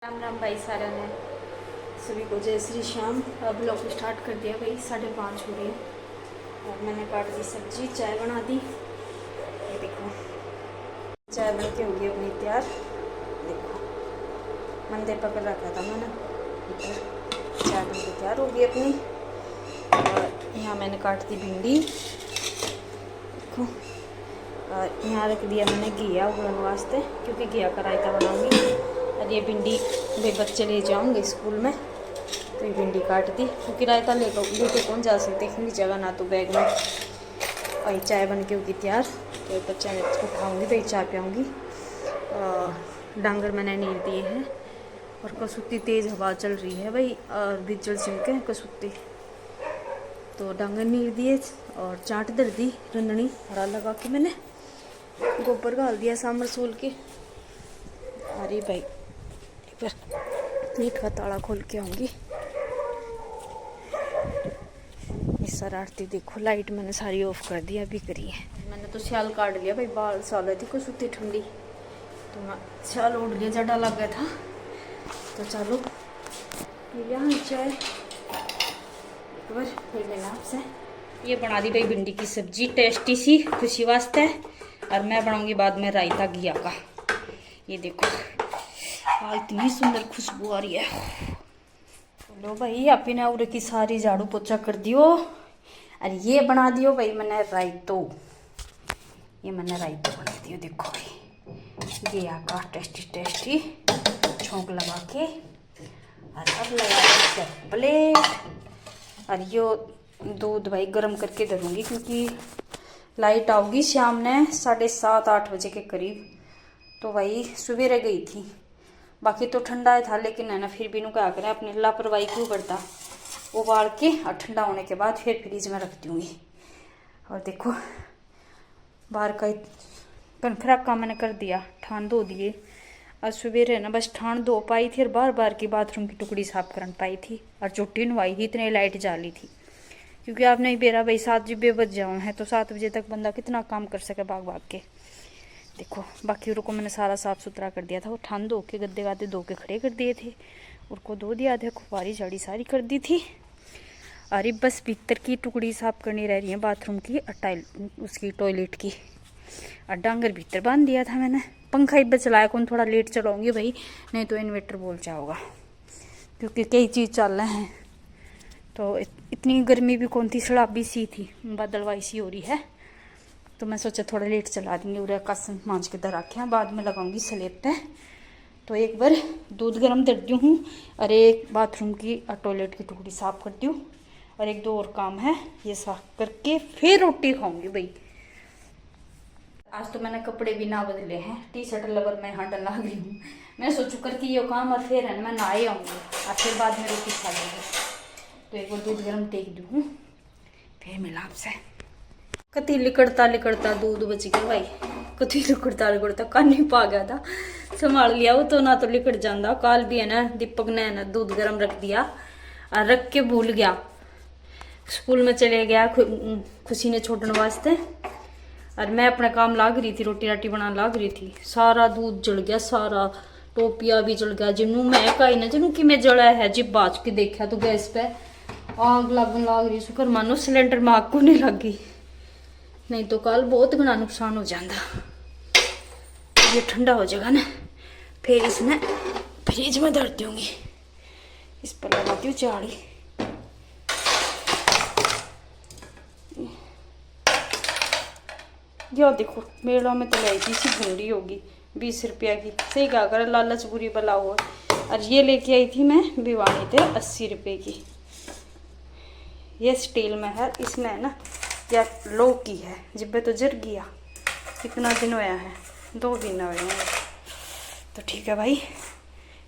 राम राम भाई सारा ने सभी को जय श्री श्याम। अब लोग स्टार्ट कर दिया भाई, 5:30 हो रही है और मैंने काट दी सब्जी, चाय बना दी। ये देखो चाय बन के होगी अपनी तैयार। देखो मंदिर पकड़ रखा था मैंने, इधर चाय बन के तैयार होगी अपनी। और यहाँ मैंने काट दी भिंडी, देखो। और यहाँ रख दिया मैंने घिया उगलने वास्ते, क्योंकि घिया का रायता बनाऊँगी। और ये भिंडी वे बच्चे ले जाऊंगे स्कूल में, तो ये भिंडी काट दी, क्योंकि रायता लेके कौन जा सकते, इतनी जगह ना तो बैग में। और चाय बन के होगी तैयार, तो बच्चा ने उठाऊँगी तो चाय पियाऊँगी। डांगर मैंने नीर दिए हैं और कसूती तेज़ हवा चल रही है भाई, और बिजल छिलके कसूती, तो डांगर नीर दिए और चाट दर दी रंधनी हरा लगा के मैंने गोबर डाल दिया सांबर सूल के। अरे भाई नीट का ताला खोल के आऊँगी। इस शरारती देखो, लाइट मैंने सारी ऑफ कर दी, अभी करी है मैंने। तो स्याल काट लिया भाई, बाल साल थी कुछ उतनी ठंडी, तो मैं स्याल उड़ लिया, जड़ा लग गया था। तो चलो पी लिया चाय एक बार, फिर लेना आपसे। ये बना दी भाई भिंडी की सब्जी, टेस्टी सी, खुशी वास्ते। और मैं बनाऊंगी बाद में रायता घिया का। ये देखो इतनी सुंदर खुशबू आ रही है। लो भाई आपी ने उरे की सारी झाड़ू पोछा कर दियो। और ये बना दियो भाई मैंने रायतो, ये मैंने रायतो बना दियो। देखो भाई ये आका टेस्टी टेस्टी छोंक लगा के, और अब लगा दिया प्लेट। और यो दूध भाई गर्म करके धरूंगी, क्योंकि लाइट आओगी शाम ने 7:30-8 बजे के करीब। तो भाई सवेरे गई थी, बाकी तो ठंडा था, लेकिन है ना फिर भी नु क्या करें, अपनी लापरवाही क्यों करता। उबाल के और ठंडा होने के बाद फिर फ्रिज में रख दूँगी। और देखो बाहर का कनखराक का मैंने कर दिया, ठान धो दिए। और सवेरे ना बस ठान धो पाई थी और बार बार की बाथरूम की टुकड़ी साफ कर पाई थी, और चुट्टी नवाई थी, इतनी लाइट जाली थी। क्योंकि आप नहीं बेरा भाई 7 बज जाऊँ है, तो 7 बजे तक बंदा कितना काम कर सके भाग भाग के। देखो बाकी को मैंने सारा साफ़ सुथरा कर दिया था, वो ठान धो के गद्दे गादे धो के खड़े कर दिए थे, उनको धो दिया था, खुबारी झाड़ी सारी कर दी थी। अरे बस भीतर की टुकड़ी साफ करनी रह रही है, बाथरूम की और उसकी टॉयलेट की। और डांगर भीतर बांध दिया था मैंने। पंखा इब्बे चलाया कौन, थोड़ा लेट चलाऊंगी भाई, नहीं तो इन्वर्टर बोल जाओगा, क्योंकि कई चीज़ चल रहे हैं। तो इतनी गर्मी भी कौन थी, सड़ाबी सी थी, बादलवाई सी हो रही है। तो मैं सोचा थोड़ा लेट चला दूँगी, उरे कसन मांझ के दर रखे, बाद में लगाऊंगी स्लेब पे। तो एक बार दूध गर्म कर दी हूँ, और एक बाथरूम की और टॉयलेट की टुकड़ी साफ कर दी हूँ, और एक दो और काम है, ये साफ करके फिर रोटी खाऊंगी भाई। आज तो मैंने कपड़े भी ना बदले हैं, टी शर्ट लवर में हंड ला गई हूँ। मैं सोचू करके ये काम, और फिर है मैं नहाए आऊँगी, और फिर बाद में रोटी खा लूँगी। तो एक बार दूध गर्म टेक दूँ, फिर मिला आपसे। कति लिकड़ता दूध बच गया भाई, कति लिकड़ता कानी पा गया था, संभाल लिया वो तो, ना तो लिकड़ जाता। काल भी है ना दीपक ने है ना दूध गर्म रख दिया, और रख के भूल गया, स्कूल में चले गया खुशी ने छोड़ने वास्ते। और मैं अपना काम लाग रही थी, रोटी राटी बनाने लाग रही थी, सारा दूध जल गया, सारा टोपिया भी जल गया। जिनू मैं कही ना जिनू कि मैं जला है, जिब बाज के देखा तो गैस पे आग लगन लाग रही, शुक्र मानो सिलेंडर में आग को नहीं लगी, नहीं तो कल बहुत घना नुकसान हो जाता। ये ठंडा हो जाएगा ना, फिर इसमें फ्रिज में धर दूंगी। इस पर लगाती हूँ चाड़ी। यो देखो मेला में तो लाई थी, इसी भिंडी होगी 20 रुपया की, सही कहा कर, लालच बुरी बला हो। और ये लेके आई थी मैं भिवानी थे 80 रुपये की। ये स्टील में है, इसमें है ना या लो की है, जिब्बे तो जर गया। कितना दिन होया है, 2 दिन हुए हैं। तो ठीक है भाई,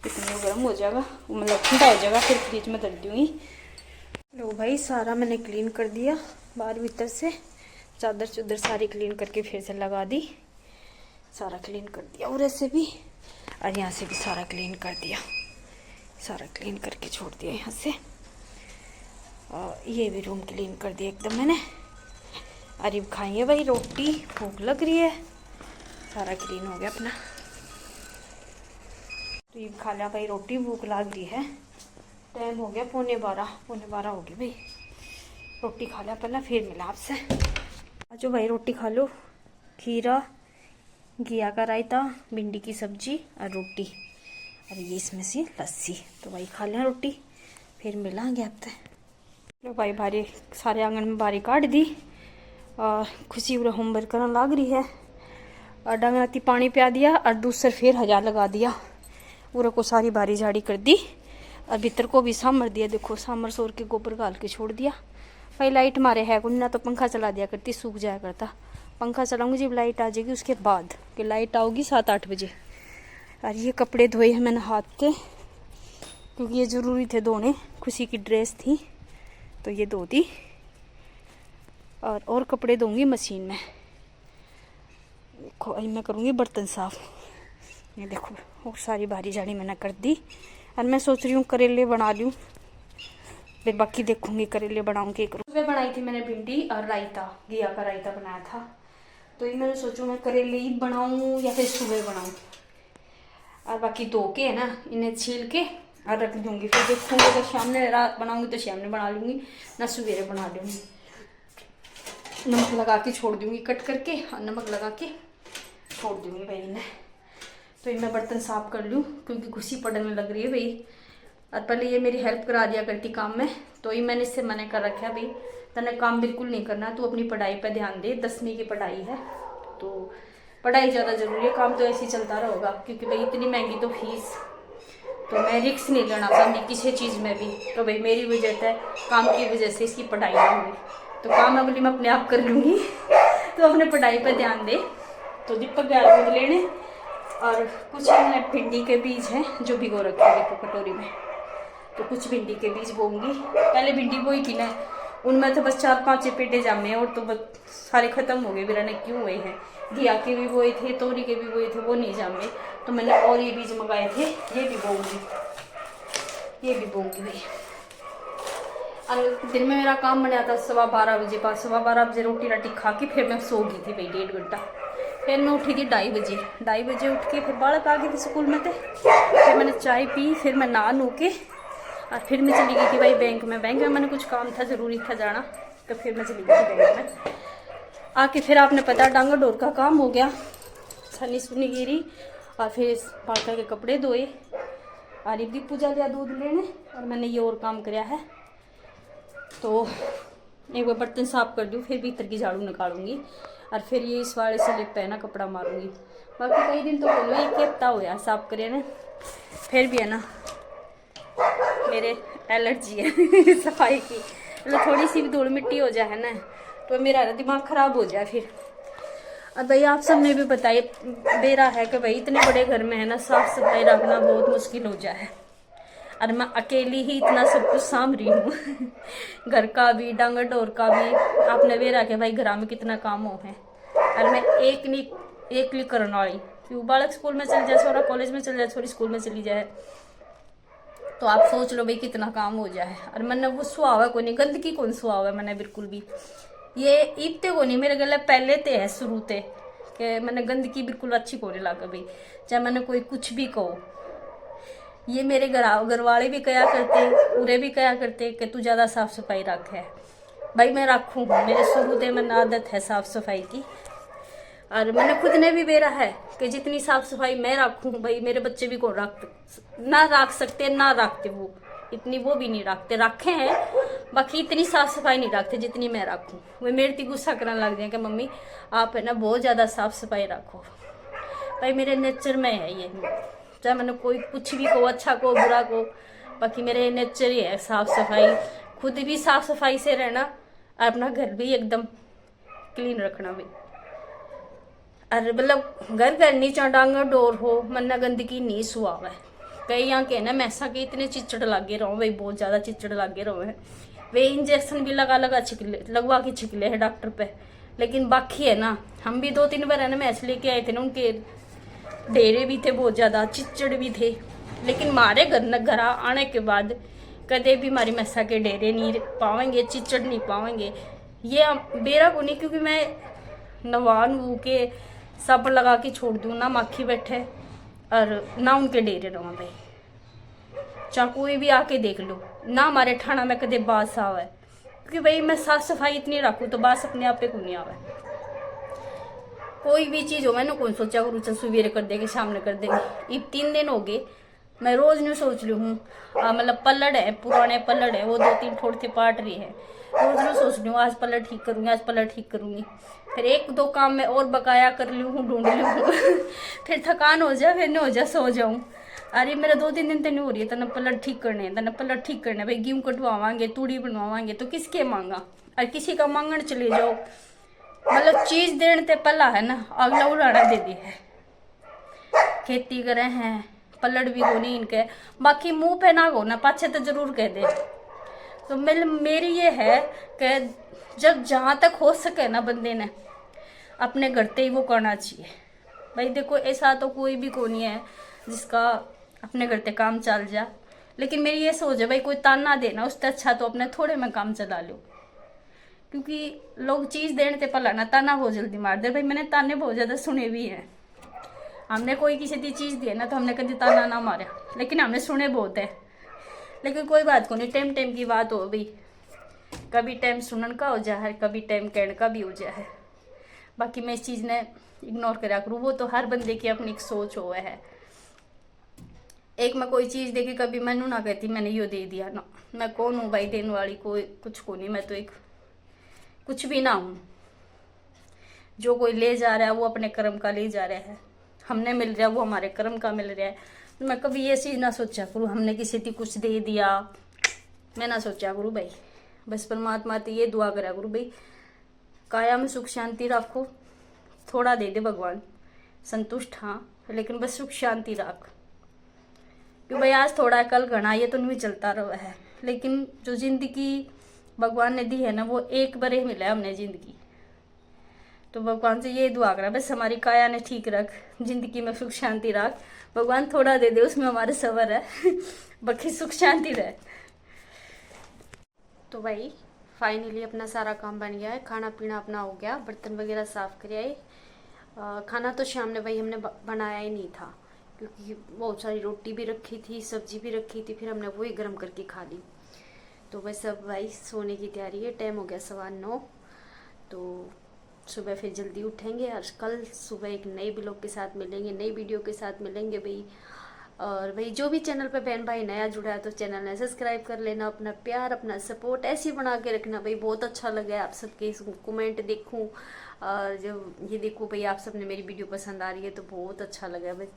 इतने गर्म हो जाएगा, मतलब ठंडा हो जाएगा, फिर फ्रिज में रख दूँगी। लो भाई सारा मैंने क्लीन कर दिया, बाहर भीतर से चादर चुदर सारी क्लीन करके फिर से लगा दी, सारा क्लीन कर दिया उरे से भी, और यहाँ से भी सारा क्लीन कर दिया, सारा क्लीन करके छोड़ दिया यहाँ से। और ये भी रूम क्लीन कर दिया एकदम मैंने। अरे खाइए भाई रोटी, भूख लग रही है। सारा क्लीन हो गया अपना। तो ये खा लिया भाई रोटी, भूख लग रही है। टाइम हो गया पौने 12 हो गए भाई। रोटी खा लिया पहले, फिर मिला आपसे। अच्छा भाई रोटी खा लो। खीरा, घिया का रायता, भिंडी की सब्जी और रोटी, और ये इसमें से लस्सी। तो भाई खा लें रोटी, फिर मिलांगे आपसे। लो भाई बारी सारे आंगन में बारी काट दी और खुशी पूरा होमवर्क करने लग रही है। और डंगराती पानी पिया दिया और दूसर फिर 1000 लगा दिया। पूरा को सारी बारी झाड़ी कर दी और भीतर को भी सामर दिया। देखो सामर सोर के गोबर गाल के छोड़ दिया। भाई लाइट मारे है कुछ ना, तो पंखा चला दिया करती, सूख जाया करता। पंखा चलाऊंगी जब लाइट आ जाएगी, उसके बाद कि लाइट आओगी 7-8 बजे। और ये कपड़े धोए हैं मैंने हाथ के, क्योंकि ये ज़रूरी थे धोने। खुशी की ड्रेस थी तो ये धो दी। और कपड़े धोऊंगी मशीन में। देखो अभी मैं करूँगी बर्तन साफ। ये देखो और सारी बारी झाड़ी मैंने कर दी। और मैं सोच रही हूँ करेले बना लूँ, फिर बाकी देखूंगी करेले बनाऊंगी। सुबह बनाई थी मैंने भिंडी और रायता, घिया का रायता बनाया था। तो ये मैंने सोचूं मैं करेले ही बनाऊं या फिर सुबह बनाऊं। और बाकी धो के है ना, इन्हें छील के और रख दूंगी। फिर देखूंगी अगर शाम में रात बनाऊंगी तो शाम में बना लूँगी, ना सवेरे बना लूँगी। नमक लगा के छोड़ दूँगी, कट करके और नमक लगा के छोड़ दूँगी भाई इन्हें। तो ये मैं बर्तन साफ कर लूँ, क्योंकि खुशी पड़ने लग रही है भाई। और पहले ये मेरी हेल्प करा दिया करती काम में, तो ही मैंने इससे मना कर रखा है भाई तने काम बिल्कुल नहीं करना, तू अपनी पढ़ाई पे ध्यान दे। 10वीं की पढ़ाई है तो पढ़ाई ज़्यादा ज़रूरी है, काम तो ऐसे ही चलता रहेगा। क्योंकि भाई इतनी महंगी तो फीस, तो मैं रिस्क नहीं लेना चाहती किसी चीज़ में भी। तो भाई मेरी वजह से, काम की वजह से इसकी पढ़ाई ना हुई, तो काम अगली मैं अपने आप कर लूँगी। तो अपने पढ़ाई पर ध्यान दे। तो दीपक गया दूध लेने, और कुछ मैंने भिंडी के बीज हैं जो भिगो रखे हैं देखो कटोरी में। तो कुछ भिंडी के बीज बोऊंगी। पहले भिंडी बोई थी ना, उनमें तो बस 4-5 पेटे जामे हैं, और तो बस सारे खत्म हो गए। बिराने क्यों हुए हैं। घिया के भी बोए थे, तोरी के भी बोए थे, वो नहीं जामे। तो मैंने और ये बीज मंगाए थे, ये भी बोऊंगी, ये भी बोऊंगी भाई। और दिन में मेरा काम बना था 12:15 बजे, 12:15 बजे रोटी राटी खा के फिर मैं सो गई थी भाई 1.5 घंटा। फिर मैं उठी थी 2:30 बजे उठ के, फिर बालक आ गए थे स्कूल में थे। फिर मैंने चाय पी, फिर मैं नहा नू के और फिर मैं चली गई थी भाई बैंक में। बैंक में मैंने कुछ काम था, ज़रूरी था जाना, तो फिर मैं चली गई थी बैंक में। आके फिर आपने पता डांगा डोर का काम हो गया, छनी सुनी गिरी, और फिर बालका के कपड़े धोए, आरिफ की पूजा लिया दूध लेने, और मैंने ये और काम कराया है। तो एक बार बर्तन साफ कर दूँ, फिर भीतर की झाड़ू निकालूंगी, और फिर ये इस वाले से लिप है ना कपड़ा मारूंगी। बाकी कई दिन तो बोलो एक हफ्ता होया साफ करे ना, फिर भी है ना मेरे एलर्जी है सफाई की। मतलब थोड़ी सी भी धूल मिट्टी हो जाए ना, तो मेरा दिमाग खराब हो जाए फिर। अब भाई आप सब ने भी बताइए, बेरा है कि भाई इतने बड़े घर में है ना साफ सफाई रखना बहुत मुश्किल हो जाए। और मैं अकेली ही इतना सब कुछ साम रही हूँ घर का भी, डांगर डोर का भी। आपने बेरा के भाई घर में कितना काम हो है, और मैं एक करने वाली। क्यों बालक स्कूल में चल जाए, छोरा कॉलेज में चल जाए, छोरी स्कूल में चली जाए, तो आप सोच लो भाई कितना काम हो जाए। और मैंने वो सुहावा को नहीं, गंदगी कौन सुहावा है मैंने बिल्कुल भी। ये इतने को नहीं, मेरे गले पहले ते है शुरू ते कि मैंने गंदगी बिल्कुल अच्छी को नहीं लगा भाई। चाहे मैंने कोई कुछ भी कहो, ये मेरे घर वाले भी कया करते, पूरे भी कया करते कि तू ज़्यादा साफ सफाई रख है। भाई मैं रखूँ, मेरे शुरू से मैंने आदत है साफ सफाई की। और मैंने खुद ने भी बेरा है कि जितनी साफ सफाई मैं रखूँ भाई मेरे बच्चे भी कौन ना रख सकते, ना रखते। वो इतनी वो भी नहीं रखते, रखे हैं बाकी इतनी साफ सफाई नहीं रखते जितनी मैं रखूँ। वो मेरे से गुस्सा करने लग जाए कि मम्मी आप है ना बहुत ज़्यादा साफ सफाई रखो। भाई मेरे नेचर में है ये, चाहे मैंने कोई कुछ भी कहो, अच्छा को बुरा को, बाकी मेरे नेचर ही है साफ सफाई। खुद भी साफ सफाई से रहना, और अपना घर भी एकदम क्लीन रखना भी। और मतलब घर नहीं चाह डांगा डोर हो, मन्ना गंदगी नहीं सुहाव है। कई यहाँ के ना मैसा के इतने चिचड़ लागे रहो भाई, बहुत ज़्यादा चिचड़ लागे रहो है। वे इंजेक्शन भी लगवा के छिकले है डॉक्टर पे। लेकिन बाकी है ना, हम भी 2-3 बार है ना मैस लेके आए थे ना, उनके डेरे भी थे बहुत ज़्यादा, चिचड़ भी थे। लेकिन हमारे घर आने के बाद कदे भी हमारी मैसा के डेरे नहीं पावेंगे, चिचड़ नहीं पावेंगे। ये बेरा को नहीं, क्योंकि मैं नवा नू के सब लगा के छोड़ दूँ ना, माखी बैठे और ना उनके डेरे रहो भाई, चाहे कोई भी आके देख लो ना, हमारे ठाणा में कदे बास आवे, क्योंकि भाई मैं साफ सफाई इतनी रखूँ तो बास अपने आप पे को नहीं आवे। कोई भी चीज़ हो मैंने कौन सोचा करूँ चल सुबेरे कर देंगे शाम कर देंगे। अब 3 दिन हो गए मैं रोज नहीं सोच रही हूँ, मतलब पल्लड़ है, पुराने पल्लड़ है वो 2-3 थोड़े से पाट रही है, रोज नहीं सोच रही हूँ आज पल्लड़ ठीक करूँगी, आज पल्लड़ ठीक करूँगी। फिर 1-2 काम मैं और बकाया कर ली हूँ, ढूंढ ली हूँ फिर थकान हो जाए, फिर नहीं हो जाए सो जाऊँ। अरे मेरा 2-3 दिन तो नहीं हो रही है, तना पल्लड़ ठीक करने, तना पल्लड़ ठीक करने, भाई गेहूँ कटवावांगे, तूड़ी बनवावांगे तो किसके मांगा, और किसी का मांगण चले जाओ, मतलब चीज देने ते पला है ना अगला उड़ाना दे दी है। खेती करे हैं पलड़ भी को नहीं इनके, बाकी मुंह पे ना हो ना पाछे तो जरूर कह दे। तो मेरी ये है कि जब जहाँ तक हो सके ना बंदे ने अपने घर ते ही वो करना चाहिए। भाई देखो ऐसा तो कोई भी को नहीं है जिसका अपने घर ते काम चल जा, लेकिन मेरी ये सोच है भाई कोई ताना देना उससे अच्छा तो अपने थोड़े में काम चला लो, क्योंकि लोग चीज़ देने ते पला ना ताना बहुत जल्दी मार दे। भाई मैंने ताने बहुत ज़्यादा सुने भी हैं, हमने कोई किसी की चीज़ दी है ना तो हमने कभी ताना ना मारा, लेकिन हमने सुने बहुत है। लेकिन कोई बात को नहीं, टाइम टाइम की बात हो भाई, कभी टाइम सुनन का हो जाए कभी टाइम कहने का भी हो जाए। बाकी मैं इस चीज़ ने इग्नोर करा करूँ, वो तो हर बंदे की अपनी एक सोच हो है। एक मैं कोई चीज़ देखी कभी मैनू ना कहती मैंने यो दे दिया ना, मैं कौन हूँ भाई देने वाली, कोई कुछ को नहीं, मैं तो एक कुछ भी ना हूँ। जो कोई ले जा रहा है वो अपने कर्म का ले जा रहा है, हमने मिल रहा है वो हमारे कर्म का मिल रहा है। तो मैं कभी ये चीज़ ना सोचा करूँ हमने किसी की कुछ दे दिया, मैं ना सोचा करूँ भाई। बस परमात्मा तो ये दुआ करा करूँ भाई काया में सुख शांति रखो, थोड़ा दे दे भगवान संतुष्ट हाँ, लेकिन बस सुख शांति रख, क्योंकि भाई आज थोड़ा है कल घना, ये तो नहीं चलता रहा है। लेकिन जो जिंदगी भगवान ने दी है ना वो एक बार ही मिला है हमने जिंदगी, तो भगवान से ये दुआ करा बस हमारी काया ने ठीक रख, जिंदगी में सुख शांति रख, भगवान थोड़ा दे दे उसमें हमारे सबर है बाकी सुख शांति रहे। तो भाई फाइनली अपना सारा काम बन गया है, खाना पीना अपना हो गया, बर्तन वगैरह साफ कर आए। खाना तो शाम ने भाई हमने बनाया ही नहीं था, क्योंकि बहुत सारी रोटी भी रखी थी सब्जी भी रखी थी, फिर हमने वही गर्म करके खा ली। तो बस अब भाई सोने की तैयारी है, टाइम हो गया 9:15, तो सुबह फिर जल्दी उठेंगे और कल सुबह एक नए ब्लॉग के साथ मिलेंगे, नई वीडियो के साथ मिलेंगे भाई। और भाई जो भी चैनल पे बहन भाई नया जुड़ा है तो चैनल ने सब्सक्राइब कर लेना, अपना प्यार अपना सपोर्ट ऐसे ही बना के रखना भाई। बहुत अच्छा लगा है आप सबके कमेंट देखूं और जब ये देखो भाई आप सबने मेरी वीडियो पसंद आ रही है तो बहुत अच्छा लगा भाई।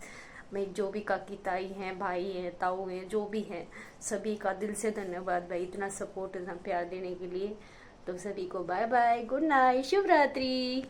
मैं जो भी काकी ताई हैं भाई हैं ताऊ हैं जो भी हैं सभी का दिल से धन्यवाद भाई, इतना सपोर्ट इतना प्यार देने के लिए। तो सभी को बाय बाय, गुड नाइट, शुभ रात्रि।